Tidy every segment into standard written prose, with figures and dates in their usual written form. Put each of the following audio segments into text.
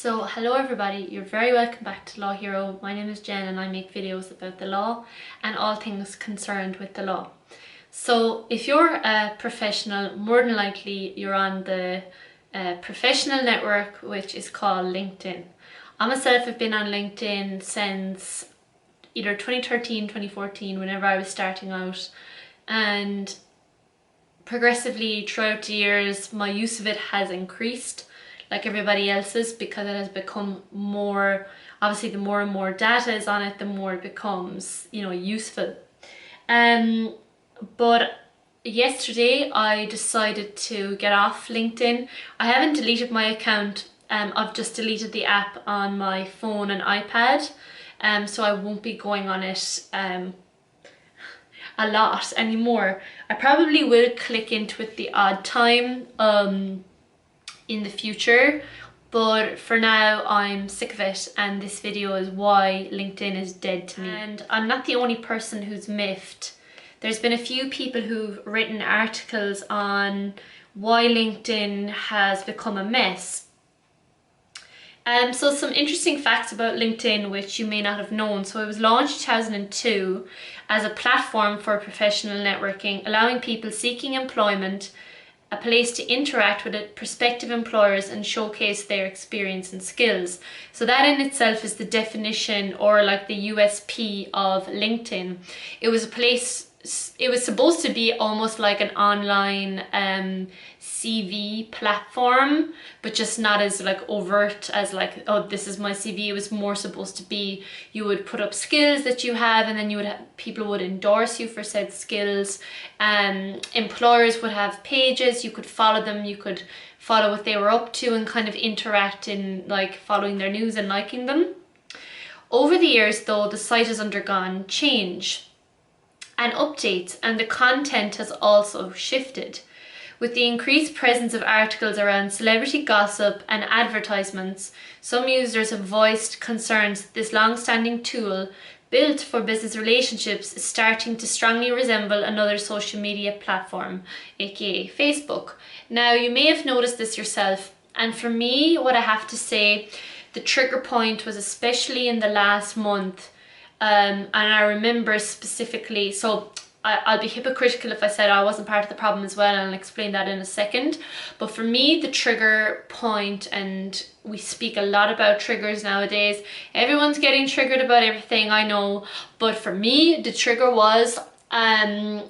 So hello everybody, you're very welcome back to Law Hero. My name is Jen and I make videos about the law and all things concerned with the law. So if you're a professional, more than likely you're on the professional network, which is called LinkedIn. I myself have been on LinkedIn since either 2013, 2014, whenever I was starting out, and progressively throughout the years my use of it has increased like everybody else's, because it has become more, obviously the more and more data is on it, the more it becomes, useful. But yesterday I decided to get off LinkedIn. I haven't deleted my account, I've just deleted the app on my phone and iPad, so I won't be going on it a lot anymore. I probably will click into it the odd time in the future, but for now I'm sick of it, and this video is why LinkedIn is dead to me. And I'm not the only person who's miffed. There's been a few people who've written articles on why LinkedIn has become a mess. So some interesting facts about LinkedIn which you may not have known. So it was launched 2002 as a platform for professional networking, allowing people seeking employment a place to interact with prospective employers and showcase their experience and skills. So that in itself is the definition, or like the USP of LinkedIn. It was a place, it was supposed to be almost like an online CV platform, but just not as like overt as like, oh, this is my CV. It was more supposed to be, you would put up skills that you have, and then you would have, people would endorse you for said skills. Employers would have pages, you could follow them, you could follow what they were up to and kind of interact in like following their news and liking them. Over the years though, the site has undergone change and updates, and the content has also shifted. With the increased presence of articles around celebrity gossip and advertisements, some users have voiced concerns that this long-standing tool built for business relationships is starting to strongly resemble another social media platform, aka Facebook. Now, you may have noticed this yourself, and for me, what I have to say, the trigger point was especially in the last month. And I remember specifically, so I'll be hypocritical if I said I wasn't part of the problem as well, and I'll explain that in a second. But for me, the trigger point, and we speak a lot about triggers nowadays, everyone's getting triggered about everything, I know, but for me, the trigger was a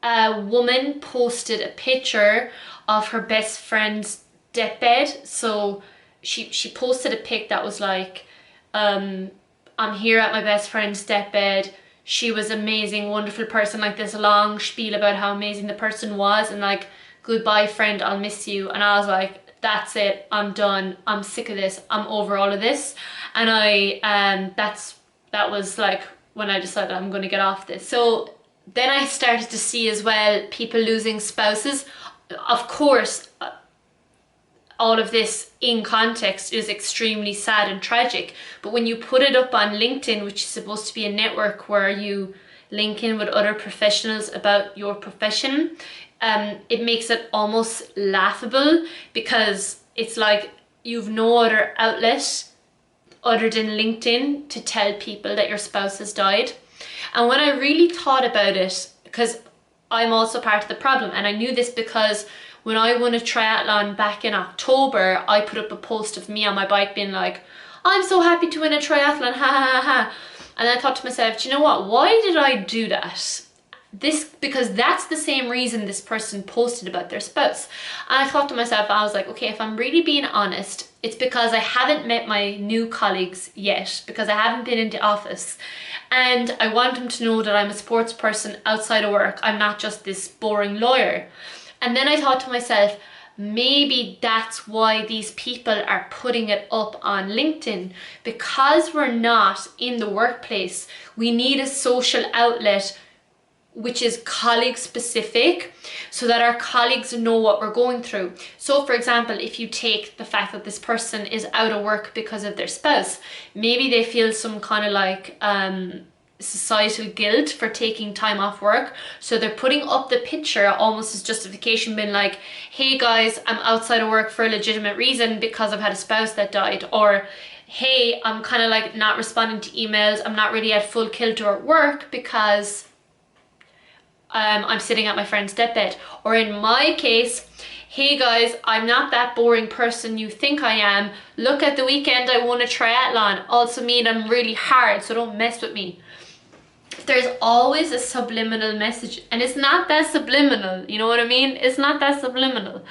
woman posted a picture of her best friend's deathbed. So she posted a pic that was like, I'm here at my best friend's deathbed. She was amazing, wonderful person, like this long spiel about how amazing the person was, and like, goodbye friend, I'll miss you. And I was like, that's it, I'm done, I'm sick of this, I'm over all of this. And that was like when I decided I'm going to get off this. So then I started to see as well people losing spouses. Of course, all of this in context is extremely sad and tragic, but when you put it up on LinkedIn, which is supposed to be a network where you link in with other professionals about your profession, it makes it almost laughable, because it's like you've no other outlet other than LinkedIn to tell people that your spouse has died. And when I really thought about it, because I'm also part of the problem, and I knew this because when I won a triathlon back in October, I put up a post of me on my bike being like, I'm so happy to win a triathlon, ha ha ha. And I thought to myself, do you know what? Why did I do that? Because that's the same reason this person posted about their spouse. And I thought to myself, I was like, okay, if I'm really being honest, it's because I haven't met my new colleagues yet, because I haven't been in the office. And I want them to know that I'm a sports person outside of work. I'm not just this boring lawyer. And then I thought to myself, maybe that's why these people are putting it up on LinkedIn. Because we're not in the workplace, we need a social outlet which is colleague specific, so that our colleagues know what we're going through. So for example, if you take the fact that this person is out of work because of their spouse, maybe they feel some kind of like societal guilt for taking time off work. So they're putting up the picture almost as justification, being like, hey guys, I'm outside of work for a legitimate reason because I've had a spouse that died, or hey, I'm kind of like not responding to emails, I'm not really at full kilter at work because I'm sitting at my friend's deathbed. Or in my case, hey guys, I'm not that boring person you think I am. Look, at the weekend I won a triathlon. Also mean I'm really hard, so don't mess with me. There's always a subliminal message, and it's not that subliminal, you know what I mean? It's not that subliminal.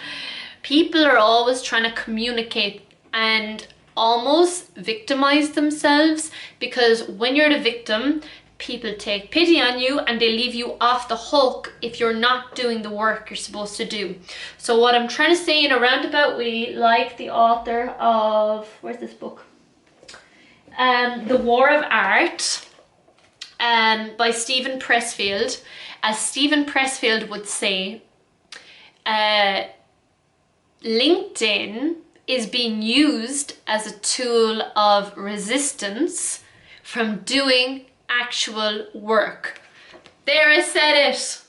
People are always trying to communicate and almost victimize themselves, because when you're the victim, people take pity on you and they leave you off the hook if you're not doing the work you're supposed to do. So what I'm trying to say in a roundabout way, like the author of, where's this book? The War of Art, by Stephen Pressfield. As Stephen Pressfield would say, LinkedIn is being used as a tool of resistance from doing actual work. There, I said it.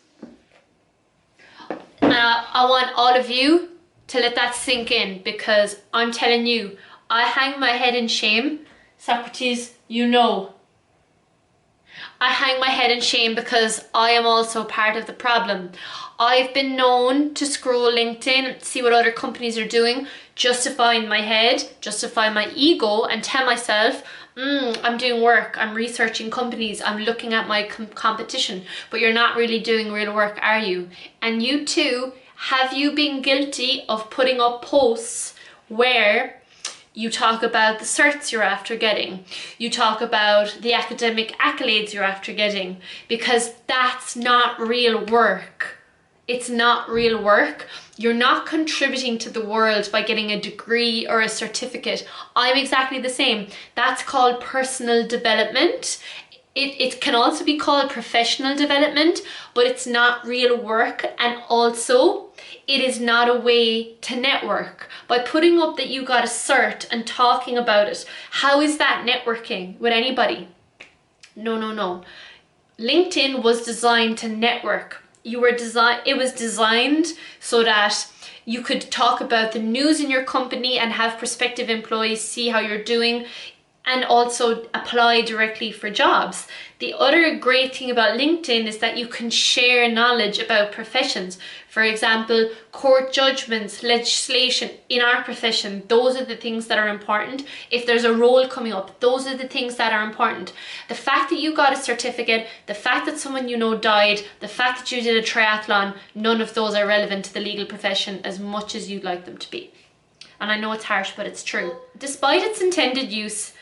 I want all of you to let that sink in, because I'm telling you, I hang my head in shame. Socrates, you know. I hang my head in shame because I am also part of the problem. I've been known to scroll LinkedIn, see what other companies are doing, justify in my head, justify my ego, and tell myself, I'm doing work, I'm researching companies, I'm looking at my competition. But you're not really doing real work, are you? And you too, have you been guilty of putting up posts where you talk about the certs you're after getting, you talk about the academic accolades you're after getting, because that's not real work. It's not real work. You're not contributing to the world by getting a degree or a certificate. I'm exactly the same. That's called personal development. It can also be called professional development, but it's not real work. And also, it is not a way to network. By putting up that you got a cert and talking about it, how is that networking with anybody? No, no, no. LinkedIn was designed to network. It was designed so that you could talk about the news in your company and have prospective employees see how you're doing, and also apply directly for jobs. The other great thing about LinkedIn is that you can share knowledge about professions. For example, court judgments, legislation in our profession, those are the things that are important. If there's a role coming up, those are the things that are important. The fact that you got a certificate, the fact that someone you know died, the fact that you did a triathlon, none of those are relevant to the legal profession as much as you'd like them to be. And I know it's harsh, but it's true. Despite its intended use,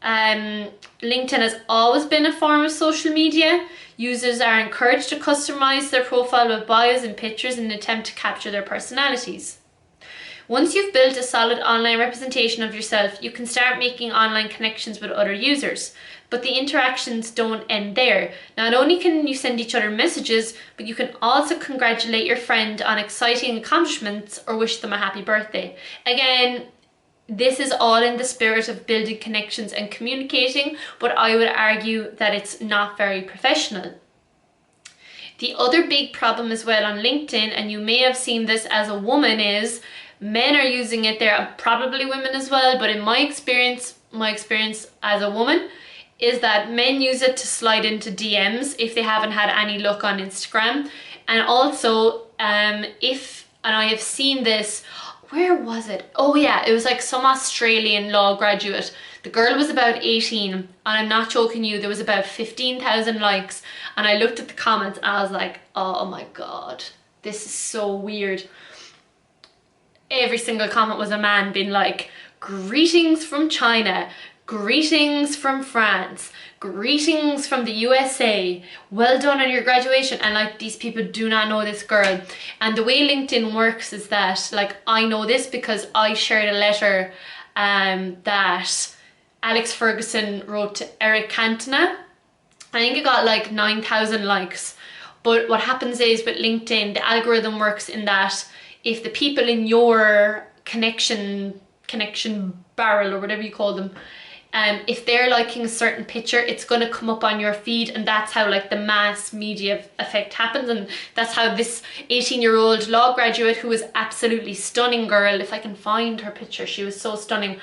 LinkedIn has always been a form of social media. Users are encouraged to customize their profile with bios and pictures in an attempt to capture their personalities. Once you've built a solid online representation of yourself, you can start making online connections with other users. But the interactions don't end there. Not only can you send each other messages, but you can also congratulate your friend on exciting accomplishments or wish them a happy birthday. Again, this is all in the spirit of building connections and communicating, but I would argue that it's not very professional. The other big problem as well on LinkedIn, and you may have seen this as a woman, is men are using it. There are probably women as well, but in my experience as a woman is that men use it to slide into DMs if they haven't had any luck on Instagram. And also, and I have seen this, where was it? Oh yeah, it was like some Australian law graduate. The girl was about 18, and I'm not joking you, there was about 15,000 likes, and I looked at the comments and I was like, oh my god, this is so weird. Every single comment was a man being like, greetings from China, greetings from France, greetings from the USA, well done on your graduation. And like, these people do not know this girl. And the way LinkedIn works is that, like, I know this because I shared a letter that Alex Ferguson wrote to Eric Cantona. I think it got like 9,000 likes. But what happens is with LinkedIn, the algorithm works in that if the people in your connection barrel or whatever you call them, If they're liking a certain picture, it's going to come up on your feed, and that's how like the mass media effect happens. And that's how this 18-year-old law graduate, who was absolutely stunning girl, if I can find her picture, she was so stunning.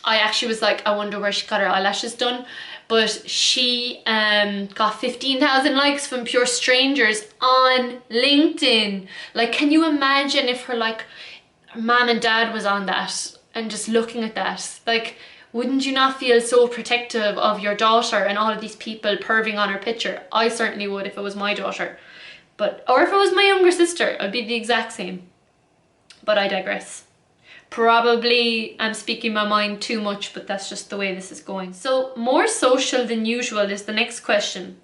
I actually was like, I wonder where she got her eyelashes done. But she got 15,000 likes from pure strangers on LinkedIn. Like, can you imagine if her like mom and dad was on that and just looking at that? Like, wouldn't you not feel so protective of your daughter and all of these people perving on her picture? I certainly would if it was my daughter. Or if it was my younger sister, I'd be the exact same. But I digress. Probably I'm speaking my mind too much, but that's just the way this is going. So more social than usual is the next question.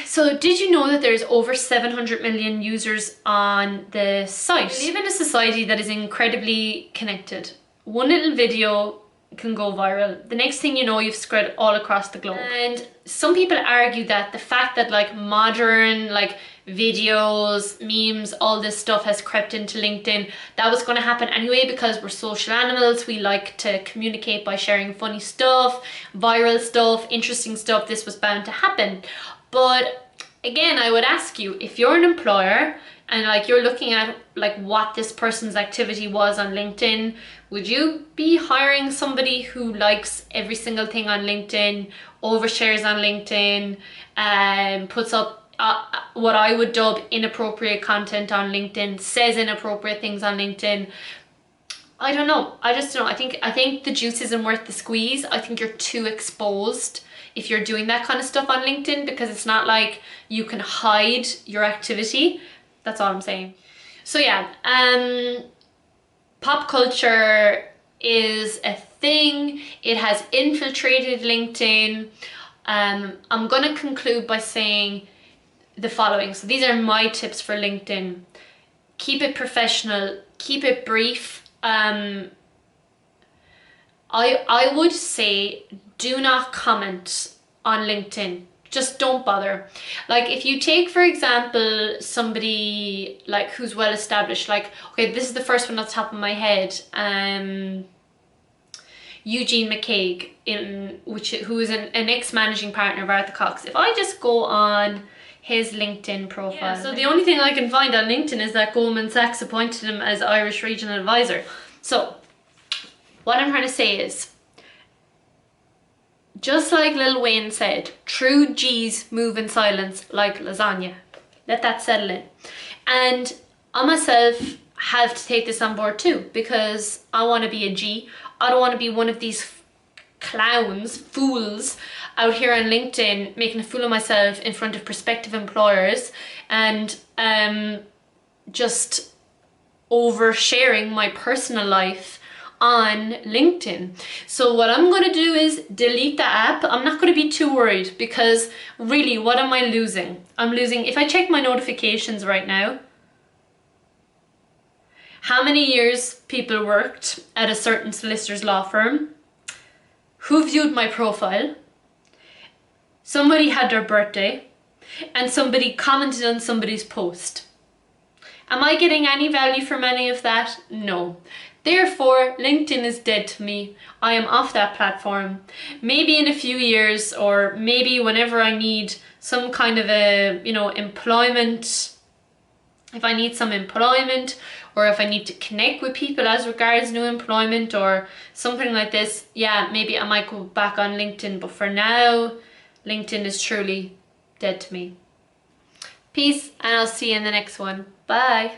So did you know that there's over 700 million users on the site? We live in a society that is incredibly connected. One little video can go viral. The next thing you know, you've spread all across the globe. And some people argue that the fact that like modern like videos, memes, all this stuff has crept into LinkedIn, that was going to happen anyway because we're social animals. We like to communicate by sharing funny stuff, viral stuff, interesting stuff. This was bound to happen. But again, I would ask you, if you're an employer and like you're looking at like what this person's activity was on LinkedIn, would you be hiring somebody who likes every single thing on LinkedIn, overshares on LinkedIn, and puts up what I would dub inappropriate content on LinkedIn, says inappropriate things on LinkedIn? I don't know. I just don't know. I think the juice isn't worth the squeeze. I think you're too exposed if you're doing that kind of stuff on LinkedIn, because it's not like you can hide your activity. That's all I'm saying. So yeah, pop culture is a thing. It has infiltrated LinkedIn. I'm gonna conclude by saying the following. So these are my tips for LinkedIn. Keep it professional, keep it brief. I would say do not comment on LinkedIn. Just don't bother. Like if you take, for example, somebody like who's well established, like, okay, this is the first one off the top of my head, Eugene McCaig, who is an ex-managing partner of Arthur Cox. If I just go on his LinkedIn profile. Yeah, so the only thing I can find on LinkedIn is that Goldman Sachs appointed him as Irish Regional Advisor. So what I'm trying to say is, just like Lil Wayne said, true G's move in silence like lasagna. Let that settle in. And I myself have to take this on board too, because I want to be a G. I don't want to be one of these clowns, fools out here on LinkedIn making a fool of myself in front of prospective employers and just oversharing my personal life on LinkedIn. So what I'm going to do is delete the app. I'm not going to be too worried, because really, what am I losing? I'm losing, if I check my notifications right now, how many years people worked at a certain solicitor's law firm, who viewed my profile, somebody had their birthday, and somebody commented on somebody's post. Am I getting any value from any of that? No. Therefore, LinkedIn is dead to me. I am off that platform. Maybe in a few years, or maybe whenever I need some kind of a, employment, if I need some employment, or if I need to connect with people as regards new employment or something like this, yeah, maybe I might go back on LinkedIn. But for now, LinkedIn is truly dead to me. Peace, and I'll see you in the next one. Bye.